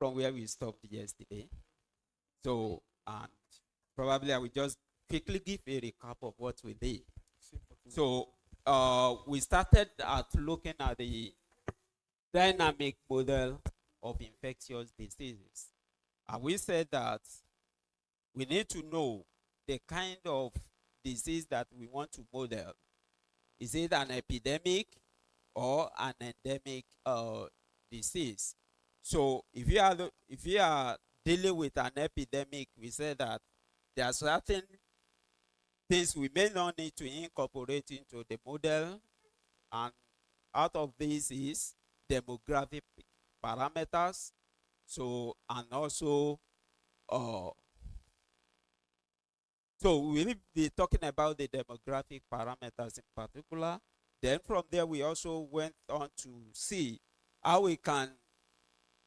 from where we stopped yesterday. So, and probably I will just quickly give a recap of what we did. So, we started at looking at the dynamic model of infectious diseases. And we said that we need to know the kind of disease that we want to model. Is it an epidemic or an endemic disease? So if you are dealing with an epidemic, we say that there are certain things we may not need to incorporate into the model, and out of this is demographic parameters. So, and also so we will be talking about the demographic parameters in particular. Then from there, we also went on to see how we can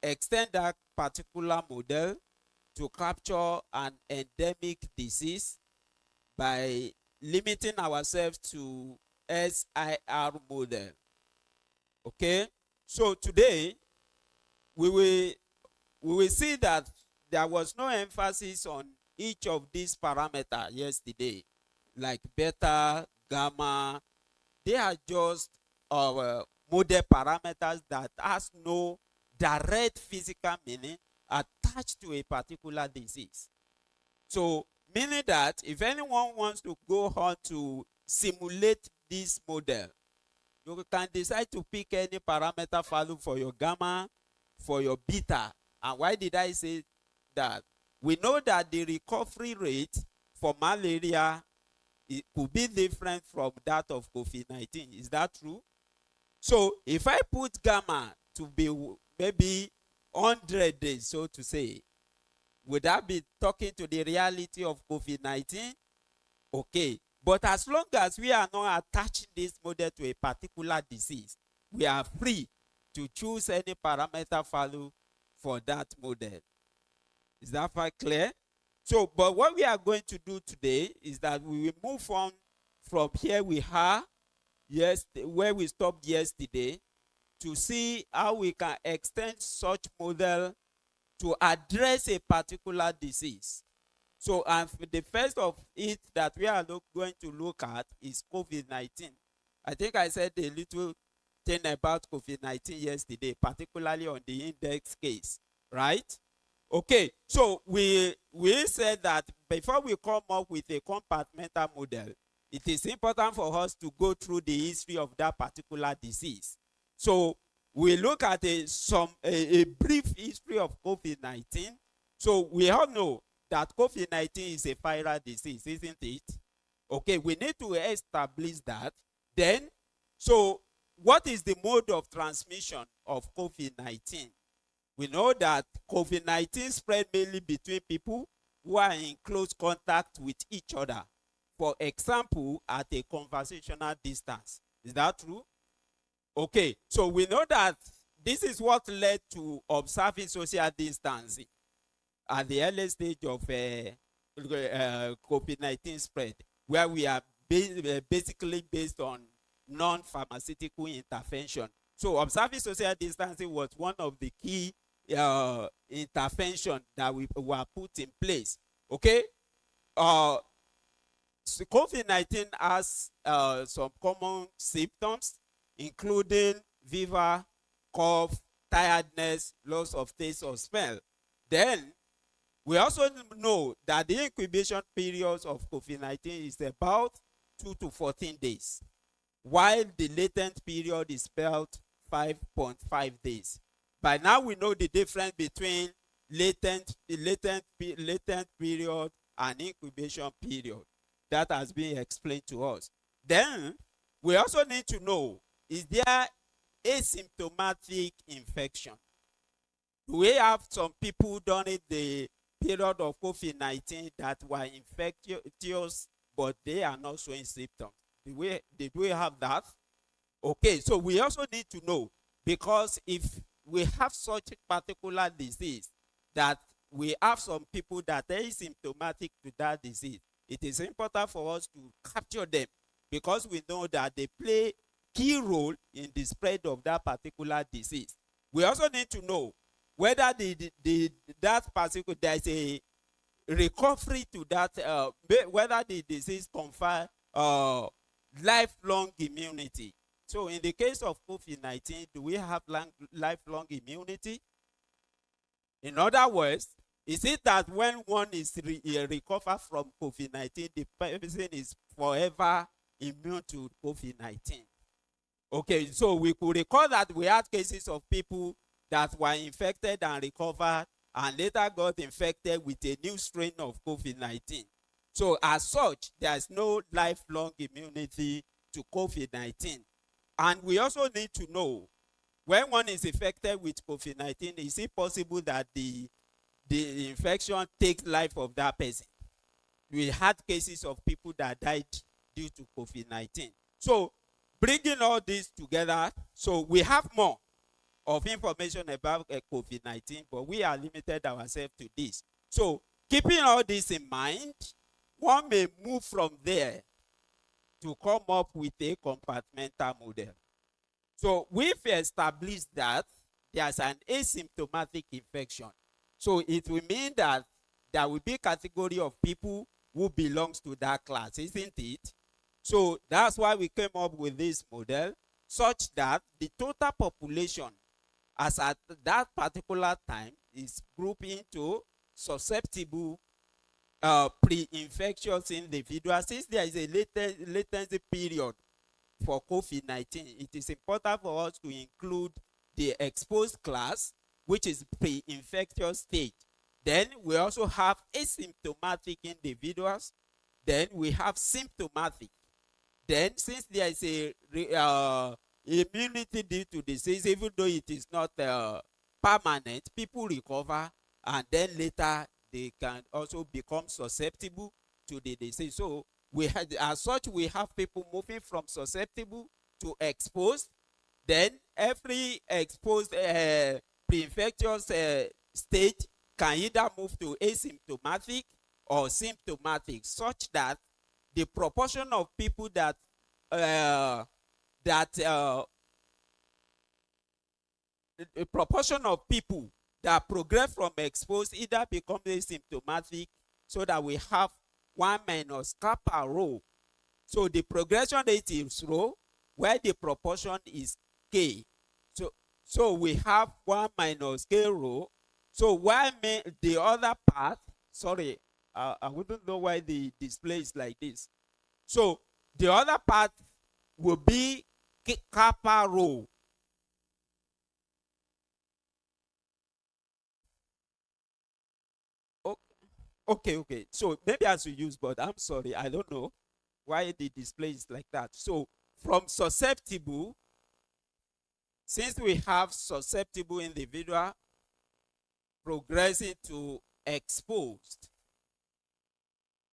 extend that particular model to capture an endemic disease by limiting ourselves to SIR model. Okay, so today we will see that there was no emphasis on each of these parameters yesterday, like beta, gamma. They are just model parameters that has no direct physical meaning attached to a particular disease. So, meaning that if anyone wants to go on to simulate this model, you can decide to pick any parameter value for your gamma, for your beta. And why did I say that? We know that the recovery rate for malaria, it could be different from that of COVID-19. Is that true? So if I put gamma to be maybe 100 days, so to say, would that be talking to the reality of COVID-19? Okay. But as long as we are not attaching this model to a particular disease, we are free to choose any parameter value for that model. Is that quite clear? So, but what we are going to do today is that we will move on from here we are, where we stopped yesterday, to see how we can extend such model to address a particular disease. So, and the first of it that we are going to look at is COVID-19. I think I said a little thing about COVID-19 yesterday, particularly on the index case, right? Okay, so we said that before we come up with a compartmental model, it is important for us to go through the history of that particular disease. So we look at a brief history of COVID-19. So we all know that COVID-19 is a viral disease, isn't it? Okay, we need to establish that. Then, so what is the mode of transmission of COVID-19? We know that COVID-19 spread mainly between people who are in close contact with each other. For example, at a conversational distance. Is that true? Okay, so we know that this is what led to observing social distancing at the early stage of COVID-19 spread, where we are basically based on non-pharmaceutical intervention. So observing social distancing was one of the key intervention that were put in place. Okay, so COVID-19 has some common symptoms, including fever, cough, tiredness, loss of taste or smell. Then we also know that the incubation period of COVID-19 is about 2 to 14 days, while the latent period is about 5.5 days. By now we know the difference between latent period and incubation period. That has been explained to us. Then we also need to know, is there asymptomatic infection? Do we have some people during the period of COVID-19 that were infectious, but they are not showing symptoms? Did we have that? Okay, so we also need to know, because if we have such a particular disease that we have some people that are asymptomatic to that disease, it is important for us to capture them, because we know that they play key role in the spread of that particular disease. We also need to know whether that particular, there's a recovery to that, whether the disease confer lifelong immunity. So in the case of COVID-19, do we have lifelong immunity? In other words, is it that when one is recovered from COVID-19, the person is forever immune to COVID-19? Okay, so we could recall that we had cases of people that were infected and recovered and later got infected with a new strain of COVID-19. So as such, there is no lifelong immunity to COVID-19. And we also need to know, when one is infected with COVID-19, is it possible that the infection takes life of that person? We had cases of people that died due to COVID-19. So bringing all this together, so we have more of information about COVID-19, but we are limited ourselves to this. So keeping all this in mind, one may move from there to come up with a compartmental model. So we've established that there's an asymptomatic infection. So it will mean that there will be a category of people who belongs to that class, isn't it? So that's why we came up with this model, such that the total population as at that particular time is grouped into susceptible pre-infectious individuals. Since there is a latency period for COVID-19, it is important for us to include the exposed class, which is pre-infectious stage. Then we also have asymptomatic individuals. Then we have symptomatic. Then since there is a immunity due to disease, even though it is not permanent, people recover and then later they can also become susceptible to the disease. So we had, as such, we have people moving from susceptible to exposed. Then every exposed pre-infectious state can either move to asymptomatic or symptomatic, such that the proportion of people that the proportion of people that progress from exposed either become asymptomatic, so that we have 1 minus kappa rho. So the progression rate is rho, where the proportion is k. So we have 1 minus k rho. So why the other part, sorry, I wouldn't know why the display is like this. So the other part will be kappa rho. Okay. So maybe I should use, but I'm sorry, I don't know why the display is like that. So from susceptible, since we have susceptible individual progressing to exposed,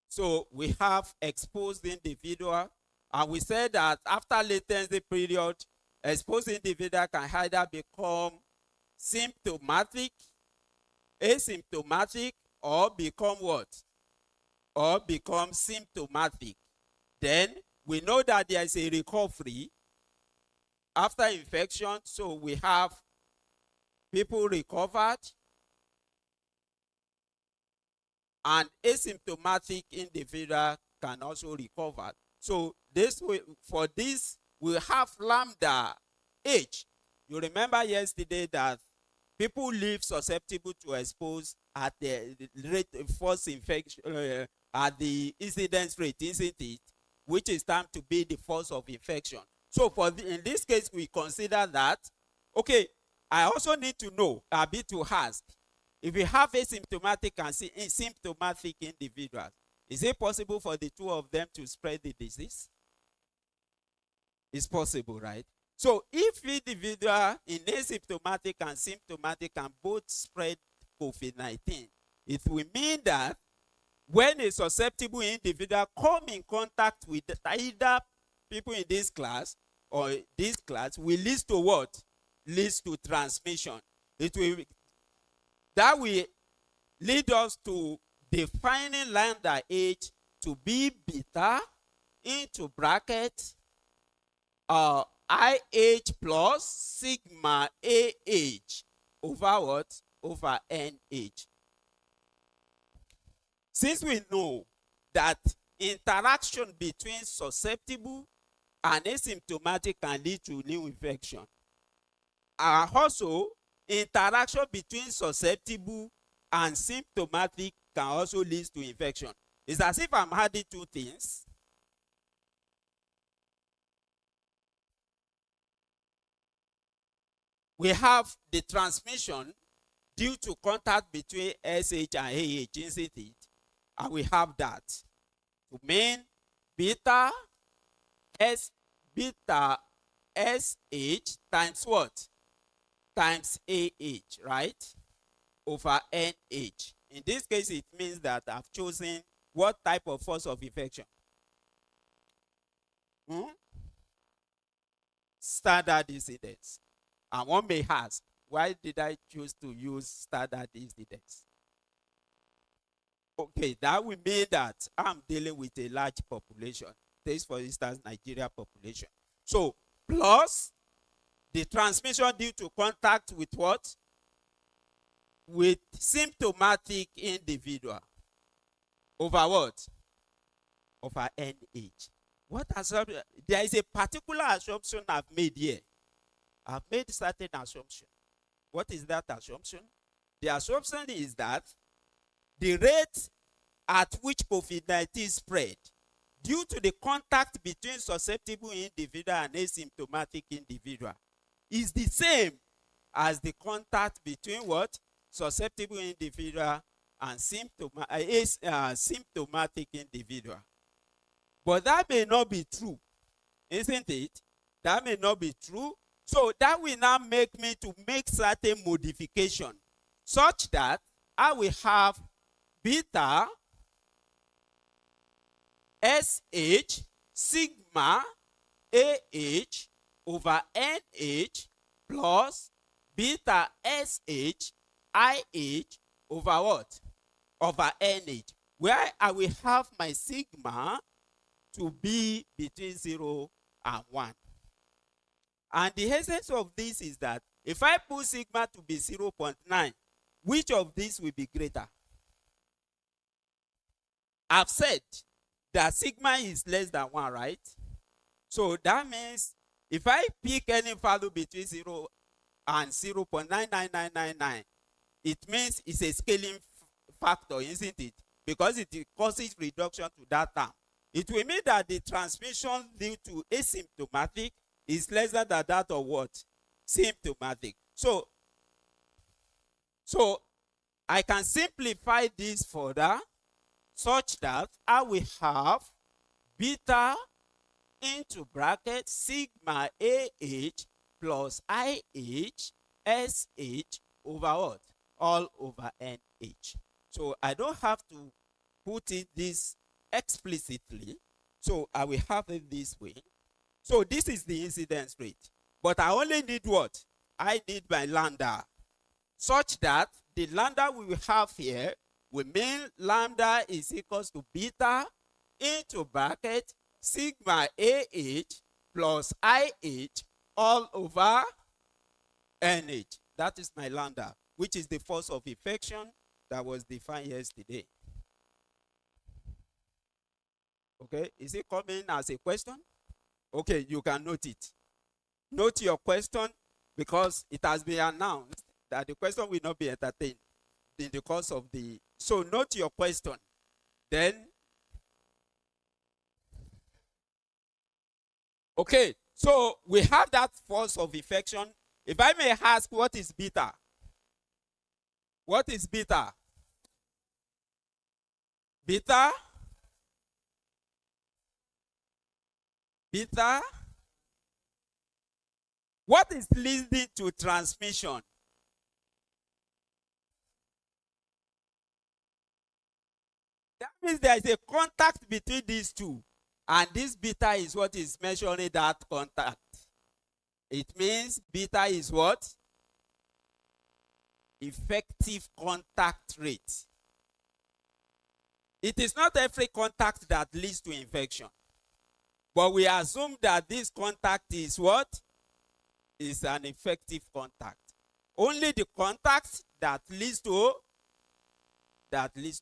so we have exposed individual, and we said that after latency period, exposed individual can either become symptomatic, asymptomatic, or become what? Or become symptomatic. Then we know that there is a recovery after infection. So we have people recovered and asymptomatic individual can also recover. So this way, for this, we have lambda h. You remember yesterday that people live susceptible to expose at the rate first infection, at the incidence rate, isn't it? Which is time to be the force of infection. So in this case, we consider that, okay, I also need to know, a bit to ask, if we have asymptomatic and symptomatic individuals, is it possible for the two of them to spread the disease? It's possible, right? So if individual in asymptomatic and symptomatic can both spread COVID-19, it will mean that when a susceptible individual come in contact with either people in this class or this class, will lead to what? Leads to transmission. That will lead us to defining lambda h to be beta into bracket IH plus sigma AH over what? over NH. Since we know that interaction between susceptible and asymptomatic can lead to new infection, and also interaction between susceptible and symptomatic can also lead to infection. It's as if I'm adding two things. We have the transmission due to contact between SH and AH, isn't it? And we have that to mean beta SH times what? Times AH, right? Over NH. In this case, it means that I've chosen what type of force of infection? Standard incidence. And one may ask, why did I choose to use standard incidence? Okay, that will mean that I'm dealing with a large population. Take, for instance, Nigeria population. So, plus the transmission due to contact with what? With symptomatic individual. Over what? Over NH. What assumption? There is a particular assumption I've made here. I've made certain assumption. What is that assumption? The assumption is that the rate at which COVID-19 spread due to the contact between susceptible individual and asymptomatic individual is the same as the contact between what? Susceptible individual and symptomatic individual. But that may not be true, isn't it? That may not be true. So that will now make me to make certain modification such that I will have beta SH sigma AH over NH plus beta SH IH over what? Over NH, where I will have my sigma to be between 0 and 1. And the essence of this is that if I put sigma to be 0.9, which of these will be greater? I've said that sigma is less than 1, right? So that means if I pick any value between 0 and 0.99999, it means it's a scaling factor, isn't it? Because it causes reduction to that term. It will mean that the transmission due to asymptomatic is less than that of what? Symptomatic. So I can simplify this further such that I will have beta into bracket sigma AH plus IH SH over what? All over NH. So I don't have to put it this explicitly. So I will have it this way. So this is the incidence rate. But I only need what? I need my lambda. Such that the lambda we will have here will mean lambda is equals to beta into bracket sigma AH plus IH all over NH. That is my lambda, which is the force of infection that was defined yesterday. Okay, is it coming as a question? Okay, you can note it. Note your question because it has been announced that the question will not be entertained in the course of the... So note your question. Then, okay, so we have that force of infection. If I may ask, what is beta? What is beta? Beta? Beta? What is leading to transmission? That means there is a contact between these two. And this beta is what is measuring that contact. It means beta is what? Effective contact rate. It is not every contact that leads to infection. But we assume that this contact is what? Is an effective contact. Only the contact that leads to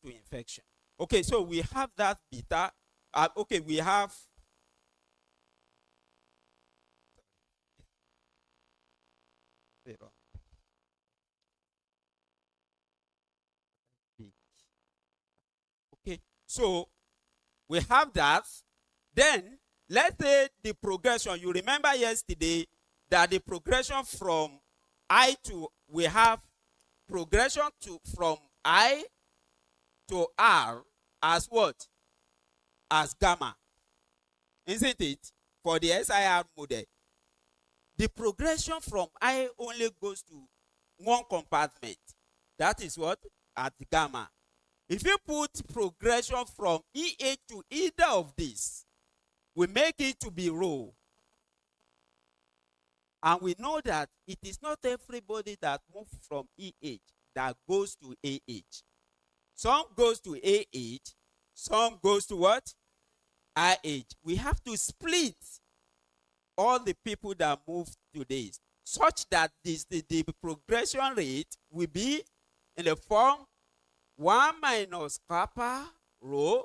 infection. Okay, so we have that beta. Okay, we have okay, so we have that. Then let's say the progression. You remember yesterday that the progression from I to, we have progression to from I to R as what? As gamma. Isn't it? For the SIR model. The progression from I only goes to one compartment. That is what? At gamma. If you put progression from EH to either of these, we make it to be rho. And we know that it is not everybody that moves from EH that goes to AH. Some goes to AH, some goes to what? IH. We have to split all the people that move to this, such that the progression rate will be in the form 1 minus kappa rho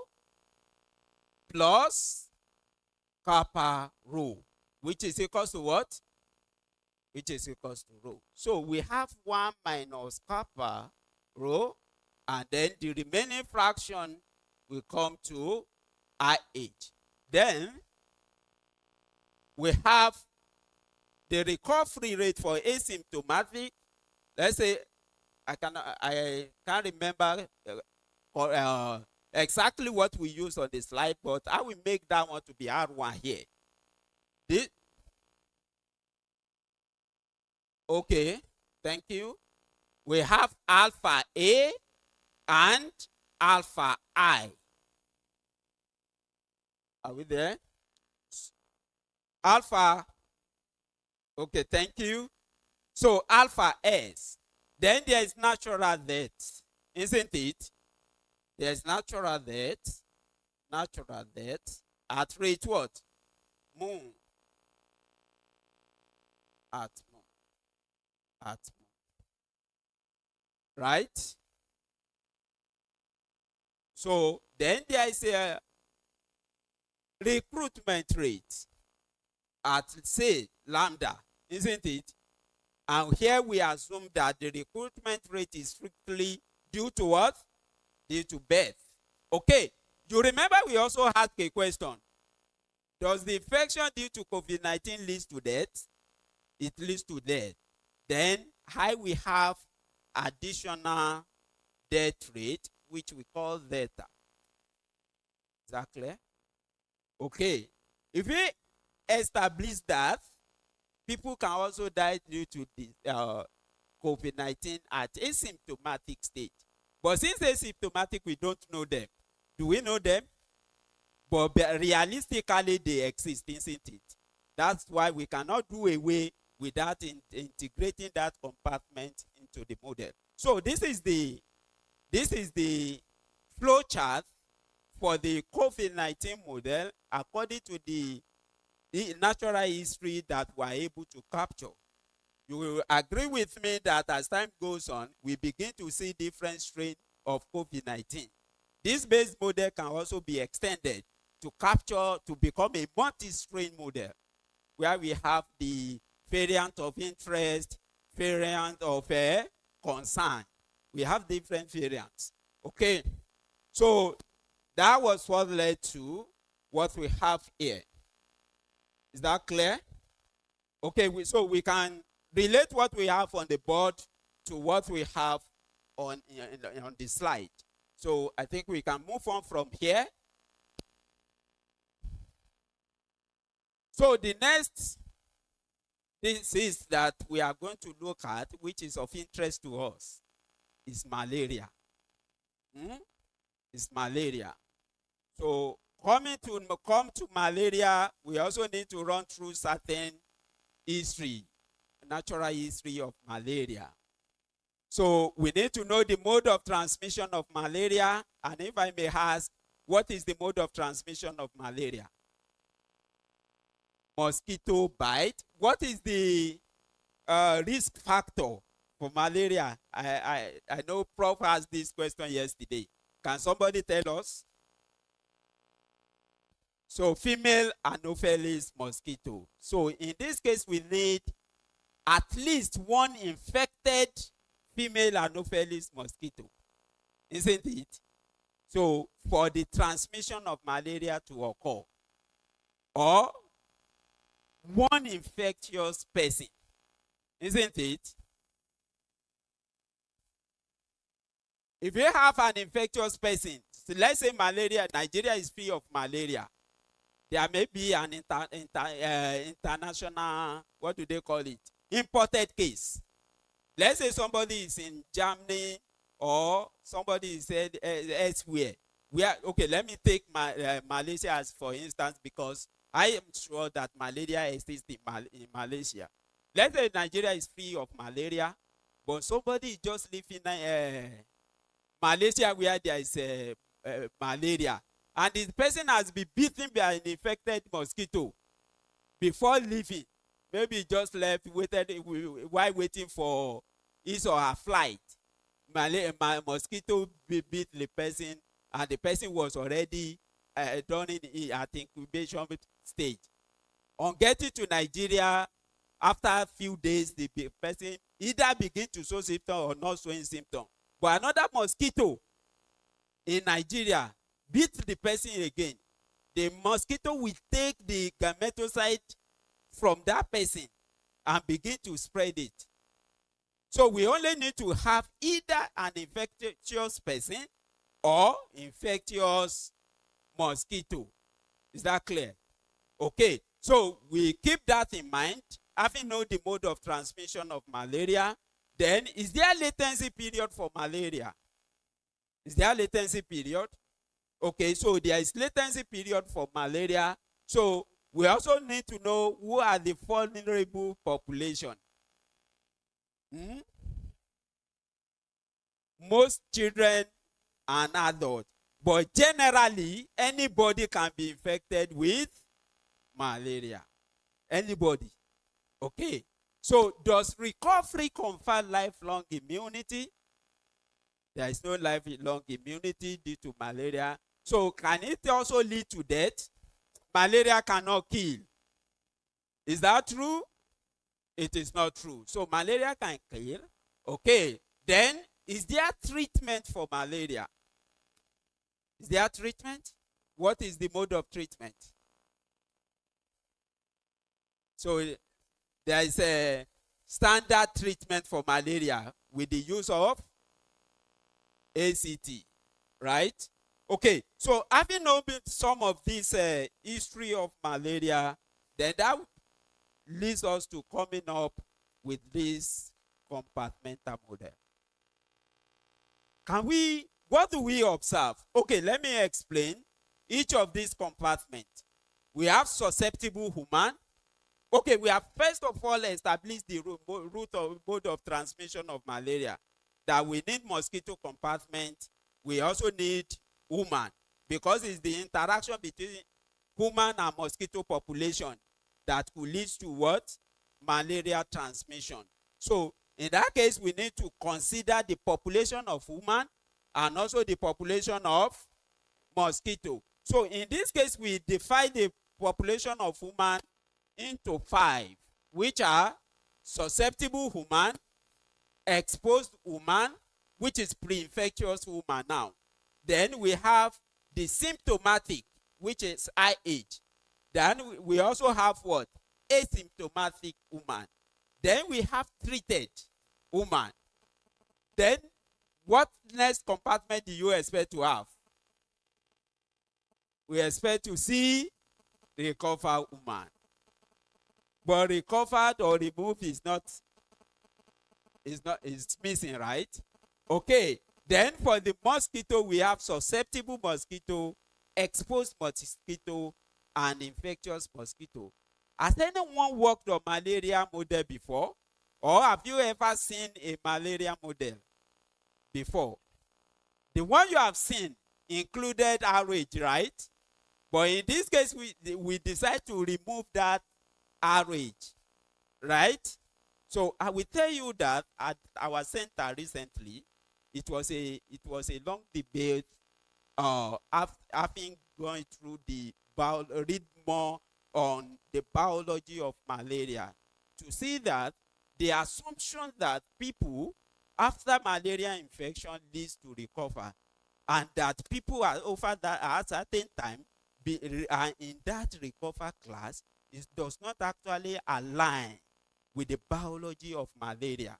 plus kappa rho, which is equals to what? Which is equals to rho. So we have 1 minus kappa rho, and then the remaining fraction will come to IH. Then we have the recovery rate for asymptomatic. Let's say I can't remember exactly what we use on the slide, but I will make that one to be R1 here. Okay, thank you. We have alpha A and alpha I. Are we there? Alpha. Okay, thank you. So alpha S. Then there is natural death, isn't it? There's natural death. Natural death at rate what? Moon. At moon. At moon. Right? So then there is a recruitment rate at, say, lambda, isn't it? And here we assume that the recruitment rate is strictly due to what? Due to birth. Okay, you remember we also had a question. Does the infection due to COVID-19 lead to death? It leads to death. Then here we have additional death rate, which we call theta. Is that clear? Okay. If we establish that, people can also die due to the COVID-19 at asymptomatic stage. But since asymptomatic, we don't know them. Do we know them? But realistically, they exist, isn't it? That's why we cannot do away without integrating that compartment into the model. So this is the flow chart for the COVID-19 model according to the natural history that we are able to capture. You will agree with me that as time goes on, we begin to see different strains of COVID-19. This base model can also be extended to capture, to become a multi-strain model, where we have the variant of interest, variant of concern. We have different variants. Okay, so that was what led to what we have here. Is that clear? Okay, so we can relate what we have on the board to what we have on the slide. So I think we can move on from here. So the next disease that we are going to look at, which is of interest to us, is malaria. It's malaria. So come to malaria, we also need to run through certain history, natural history of malaria. So we need to know the mode of transmission of malaria. And if I may ask, what is the mode of transmission of malaria? Mosquito bite. What is the risk factor for malaria? I know Prof asked this question yesterday. Can somebody tell us? So female Anopheles mosquito. So in this case, we need at least one infected female Anopheles mosquito, isn't it? So for the transmission of malaria to occur, or one infectious person, isn't it? If you have an infectious person, so let's say malaria, Nigeria is free of malaria. There may be an international, what do they call it? Imported case. Let's say somebody is in Germany or somebody is elsewhere. Okay, let me take Malaysia as for instance, because I am sure that malaria exists in Malaysia. Let's say Nigeria is free of malaria, but somebody is just living in Malaysia where there is malaria, and this person has been bitten by an infected mosquito before leaving. Maybe just left, waited while waiting for his or her flight. Mosquito bit the person, and the person was already done at incubation stage. On getting to Nigeria, after a few days, the person either begin to show symptoms or not showing symptoms. But another mosquito in Nigeria beat the person again. The mosquito will take the gametocyte from that person and begin to spread it. So we only need to have either an infectious person or infectious mosquito. Is that clear? Okay, so we keep that in mind. Having known the mode of transmission of malaria, then is there a latency period for malaria? Is there a latency period? Okay, so there is latency period for malaria. So we also need to know who are the vulnerable population. Most children and adults, but generally anybody can be infected with malaria. Anybody. Okay, so does recovery confer lifelong immunity? There is no lifelong immunity due to malaria. So can it also lead to death? Malaria cannot kill. Is that true? It is not true. So malaria can kill. Okay, then is there treatment for malaria? Is there treatment? What is the mode of treatment? So there is a standard treatment for malaria with the use of ACT, right? Okay, so having known some of this history of malaria, then that leads us to coming up with this compartmental model. What do we observe? Okay, let me explain each of these compartments. We have susceptible human. Okay, we have first of all established the mode of transmission of malaria, that we need mosquito compartment. We also need human, because it's the interaction between human and mosquito population that could lead to what? Malaria transmission. So in that case, we need to consider the population of human and also the population of mosquito. So in this case, we divide the population of human into 5, which are susceptible human, exposed human, which is pre-infectious human now. Then we have the symptomatic, which is IH. Then we also have what? Asymptomatic human. Then we have treated human. Then what next compartment do you expect to have? We expect to see recovered human. But recovered or removed is missing, right? Okay. Then for the mosquito, we have susceptible mosquito, exposed mosquito, and infectious mosquito. Has anyone worked on malaria model before? Or have you ever seen a malaria model before? The one you have seen included RH, right? But in this case, we decide to remove that RH, right? So I will tell you that at our center recently, it was a long debate. Having going through read more on the biology of malaria, to see that the assumption that people after malaria infection leads to recover, and that people are over that at a certain time are in that recover class, it does not actually align with the biology of malaria.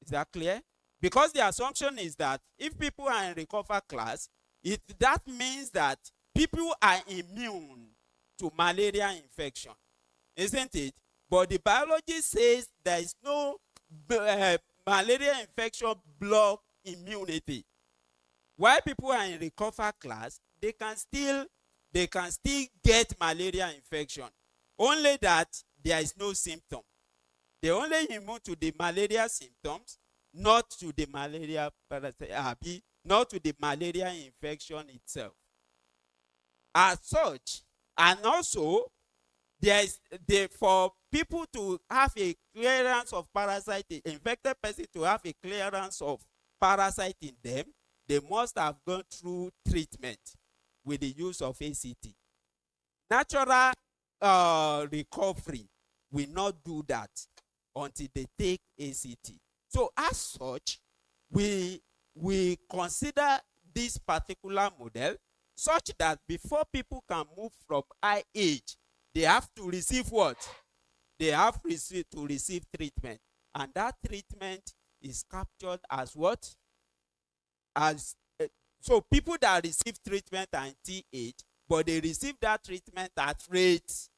Is that clear? Because the assumption is that if people are in recover class, that means that people are immune to malaria infection, isn't it? But the biology says there is no malaria infection block immunity. While people are in recover class, they can still get malaria infection. Only that there is no symptom. They only immune to the malaria symptoms, not to the malaria not to the malaria infection itself. As such, and also for people to have a clearance of parasite, infected person to have a clearance of parasite in them, they must have gone through treatment with the use of ACT. Natural recovery will not do that until they take ACT. So as such, we consider this particular model such that before people can move from IH, they have to receive what? They have to receive treatment. And that treatment is captured as what? So people that receive treatment are in TH, but they receive that treatment at rate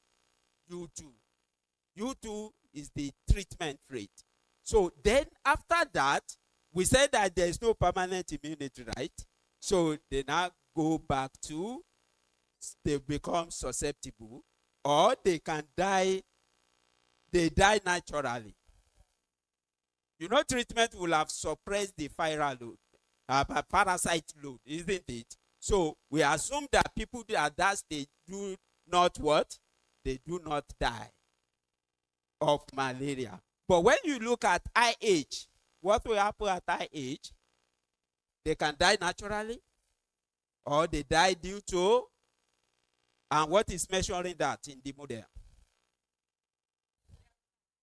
U2. U2 is the treatment rate. So then after that, we said that there is no permanent immunity, right? So they now go back to, they become susceptible, or they can die, they die naturally. You know, treatment will have suppressed the viral load, parasite load, isn't it? So we assume that people at that stage do not what? They do not die of malaria. But when you look at IH, what will happen at IH? They can die naturally, or they die due to, and what is measuring that in the model?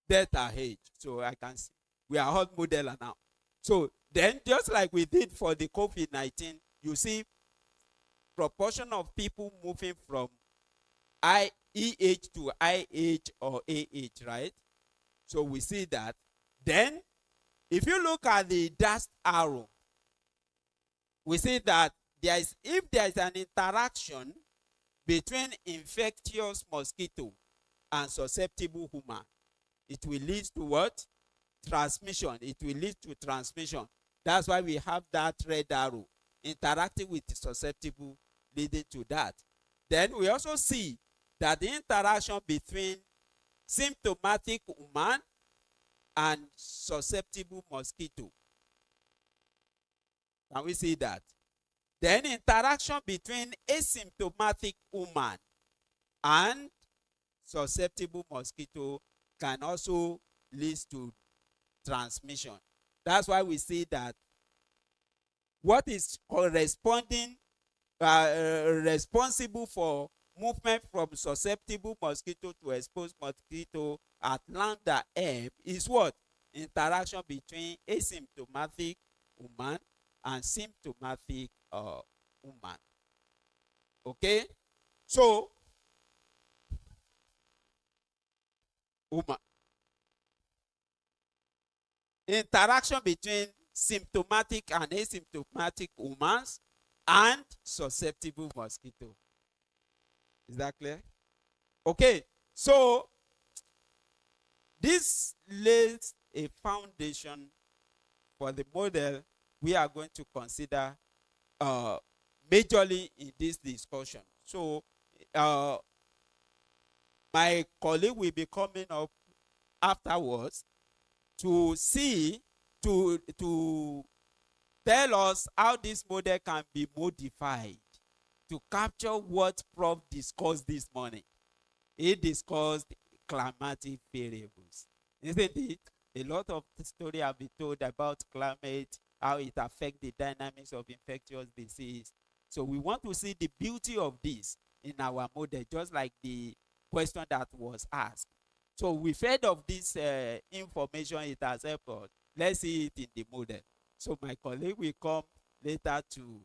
Delta H. So I can see we are all modeler now. So then, just like we did for the COVID-19, you see proportion of people moving from EH to IH or AH, right? So we see that. Then, if you look at the dashed arrow, we see that if there is an interaction between infectious mosquito and susceptible human, it will lead to what? Transmission. It will lead to transmission. That's why we have that red arrow interacting with the susceptible, leading to that. Then we also see that the interaction between symptomatic human and susceptible mosquito. Can we see that? Then interaction between asymptomatic human and susceptible mosquito can also lead to transmission. That's why we see that what is responsible for movement from susceptible mosquito to exposed mosquito at lambda M is what? Interaction between asymptomatic human and symptomatic human. Okay? So, human. Interaction between symptomatic and asymptomatic humans and susceptible mosquito. Is that clear? Okay, so this lays a foundation for the model we are going to consider majorly in this discussion. So my colleague will be coming up afterwards to tell us how this model can be modified to capture what Prof discussed this morning. He discussed climatic variables. isn't it? A lot of the story have been told about climate, how it affects the dynamics of infectious disease. So we want to see the beauty of this in our model, just like the question that was asked. So we've heard of this information it has helped us. Let's see it in the model. So my colleague will come later to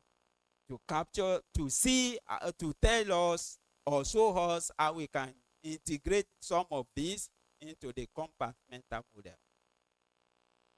capture, to see, to tell us or show us how we can integrate some of these into the compartmental model.